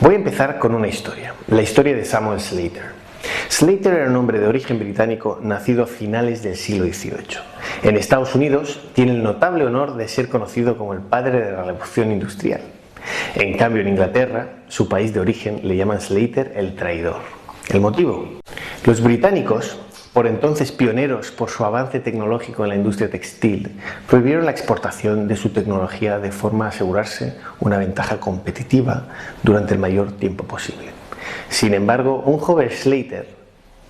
Voy a empezar con una historia, la historia de Samuel Slater. Slater era un hombre de origen británico nacido a finales del siglo XVIII. En Estados Unidos tiene el notable honor de ser conocido como el padre de la revolución industrial. En cambio, en Inglaterra, su país de origen, le llaman Slater el traidor. ¿El motivo? Los británicos, por entonces pioneros por su avance tecnológico en la industria textil, prohibieron la exportación de su tecnología de forma a asegurarse una ventaja competitiva durante el mayor tiempo posible. Sin embargo, un joven Slater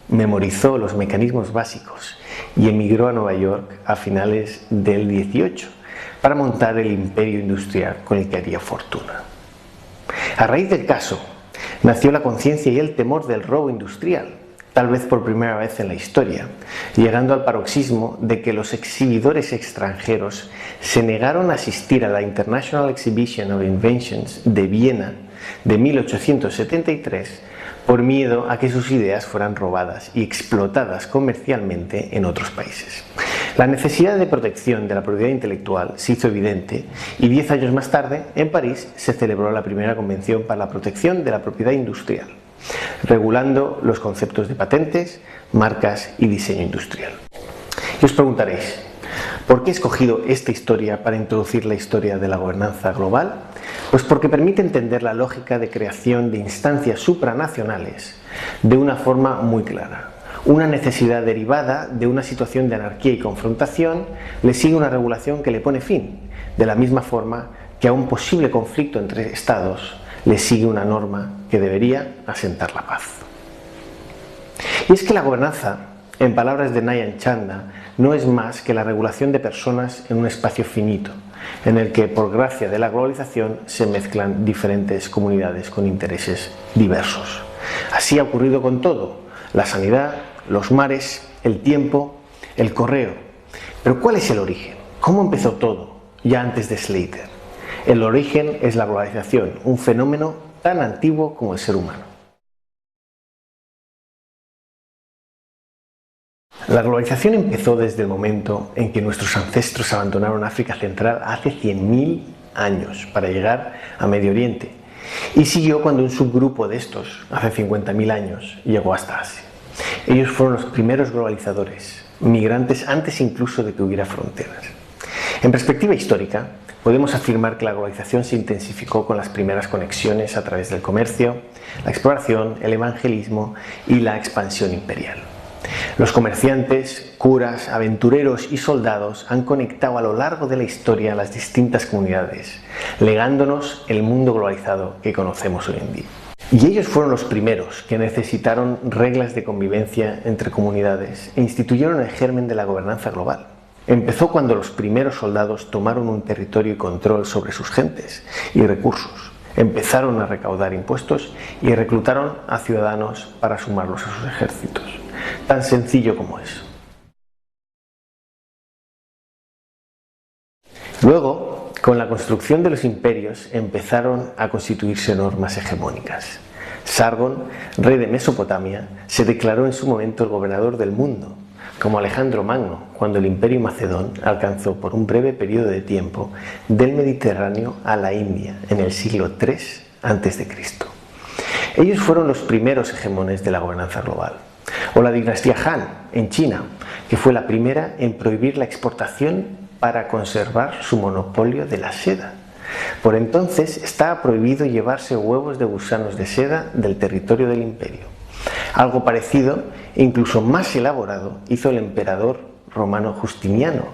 memorizó los mecanismos básicos y emigró a Nueva York a finales del 18 para montar el imperio industrial con el que haría fortuna. A raíz del caso, nació la conciencia y el temor del robo industrial, tal vez por primera vez en la historia, llegando al paroxismo de que los exhibidores extranjeros se negaron a asistir a la International Exhibition of Inventions de Viena de 1873 por miedo a que sus ideas fueran robadas y explotadas comercialmente en otros países. La necesidad de protección de la propiedad intelectual se hizo evidente y 10 años más tarde, en París, se celebró la primera convención para la protección de la propiedad industrial, regulando los conceptos de patentes, marcas y diseño industrial. Y os preguntaréis, ¿por qué he escogido esta historia para introducir la historia de la gobernanza global? Pues porque permite entender la lógica de creación de instancias supranacionales de una forma muy clara. Una necesidad derivada de una situación de anarquía y confrontación le sigue una regulación que le pone fin, de la misma forma que a un posible conflicto entre estados le sigue una norma que debería asentar la paz. Y es que la gobernanza, en palabras de Nayant Chanda, no es más que la regulación de personas en un espacio finito, en el que, por gracia de la globalización, se mezclan diferentes comunidades con intereses diversos. Así ha ocurrido con todo: la sanidad, los mares, el tiempo, el correo. Pero ¿cuál es el origen? ¿Cómo empezó todo, ya antes de Slater? El origen es la globalización, un fenómeno tan antiguo como el ser humano. La globalización empezó desde el momento en que nuestros ancestros abandonaron África Central hace 100.000 años para llegar a Medio Oriente, y siguió cuando un subgrupo de estos, hace 50.000 años, llegó hasta Asia. Ellos fueron los primeros globalizadores, migrantes antes incluso de que hubiera fronteras. En perspectiva histórica, podemos afirmar que la globalización se intensificó con las primeras conexiones a través del comercio, la exploración, el evangelismo y la expansión imperial. Los comerciantes, curas, aventureros y soldados han conectado a lo largo de la historia a las distintas comunidades, legándonos el mundo globalizado que conocemos hoy en día. Y ellos fueron los primeros que necesitaron reglas de convivencia entre comunidades e instituyeron el germen de la gobernanza global. Empezó cuando los primeros soldados tomaron un territorio y control sobre sus gentes y recursos, empezaron a recaudar impuestos y reclutaron a ciudadanos para sumarlos a sus ejércitos. Tan sencillo como eso. Luego, con la construcción de los imperios, empezaron a constituirse normas hegemónicas. Sargón, rey de Mesopotamia, se declaró en su momento el gobernador del mundo, como Alejandro Magno, cuando el imperio macedón alcanzó por un breve periodo de tiempo del Mediterráneo a la India en el siglo III a.C. Ellos fueron los primeros hegemones de la gobernanza global. O la dinastía Han en China, que fue la primera en prohibir la exportación para conservar su monopolio de la seda. Por entonces estaba prohibido llevarse huevos de gusanos de seda del territorio del imperio. Algo parecido, e incluso más elaborado, hizo el emperador romano Justiniano,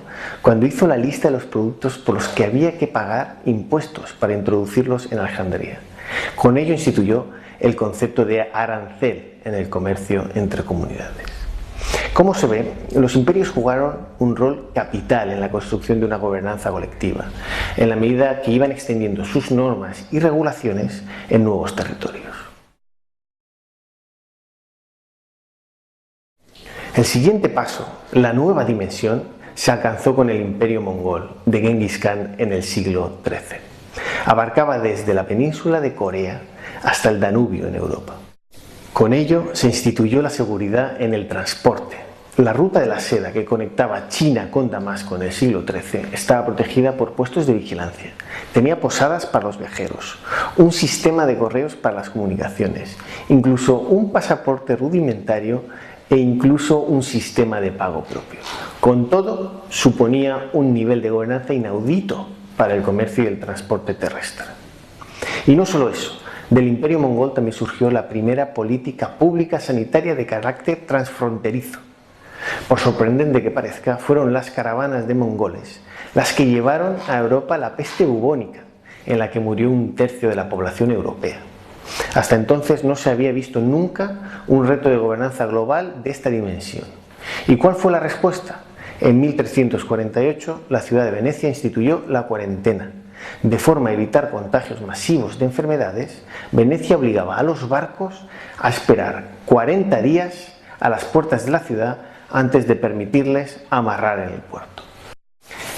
cuando hizo la lista de los productos por los que había que pagar impuestos para introducirlos en Alejandría. Con ello instituyó el concepto de arancel en el comercio entre comunidades. Como se ve, los imperios jugaron un rol capital en la construcción de una gobernanza colectiva, en la medida que iban extendiendo sus normas y regulaciones en nuevos territorios. El siguiente paso, la nueva dimensión, se alcanzó con el imperio mongol de Genghis Khan en el siglo XIII. Abarcaba desde la península de Corea hasta el Danubio en Europa. Con ello se instituyó la seguridad en el transporte, La ruta de la seda que conectaba China con Damasco en el siglo XIII estaba protegida por puestos de vigilancia. Tenía posadas para los viajeros, un sistema de correos para las comunicaciones, incluso un pasaporte rudimentario e incluso un sistema de pago propio. Con todo, suponía un nivel de gobernanza inaudito para el comercio y el transporte terrestre. Y no solo eso, del Imperio mongol también surgió la primera política pública sanitaria de carácter transfronterizo. Por sorprendente que parezca, fueron las caravanas de mongoles las que llevaron a Europa la peste bubónica, en la que murió un tercio de la población europea. Hasta entonces no se había visto nunca un reto de gobernanza global de esta dimensión. ¿Y cuál fue la respuesta? En 1348, la ciudad de Venecia instituyó la cuarentena. De forma a evitar contagios masivos de enfermedades, Venecia obligaba a los barcos a esperar 40 días a las puertas de la ciudad antes de permitirles amarrar en el puerto.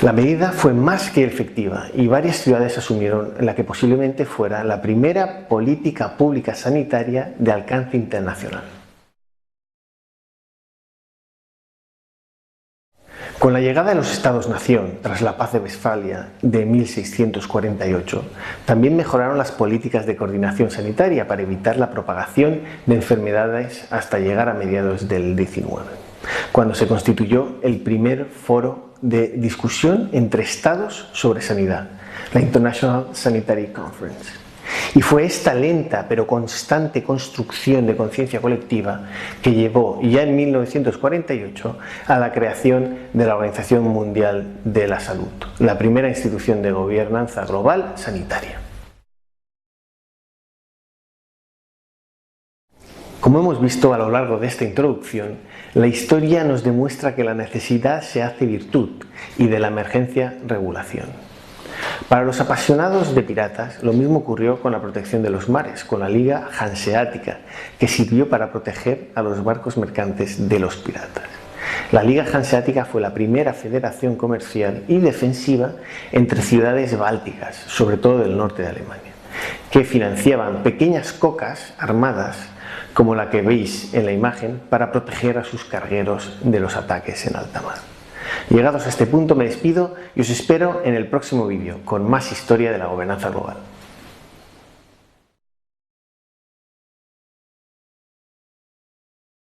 La medida fue más que efectiva y varias ciudades asumieron la que posiblemente fuera la primera política pública sanitaria de alcance internacional. Con la llegada de los Estados-nación tras la Paz de Westfalia de 1648, también mejoraron las políticas de coordinación sanitaria para evitar la propagación de enfermedades hasta llegar a mediados del XIX, cuando se constituyó el primer foro de discusión entre estados sobre sanidad, la International Sanitary Conference. Y fue esta lenta pero constante construcción de conciencia colectiva que llevó ya en 1948 a la creación de la Organización Mundial de la Salud, la primera institución de gobernanza global sanitaria. Como hemos visto a lo largo de esta introducción, la historia nos demuestra que la necesidad se hace virtud y de la emergencia regulación. Para los apasionados de piratas, lo mismo ocurrió con la protección de los mares, con la Liga Hanseática, que sirvió para proteger a los barcos mercantes de los piratas. La Liga Hanseática fue la primera federación comercial y defensiva entre ciudades bálticas, sobre todo del norte de Alemania, que financiaban pequeñas cocas armadas como la que veis en la imagen para proteger a sus cargueros de los ataques en alta mar. Llegados a este punto me despido y os espero en el próximo vídeo con más historia de la gobernanza global.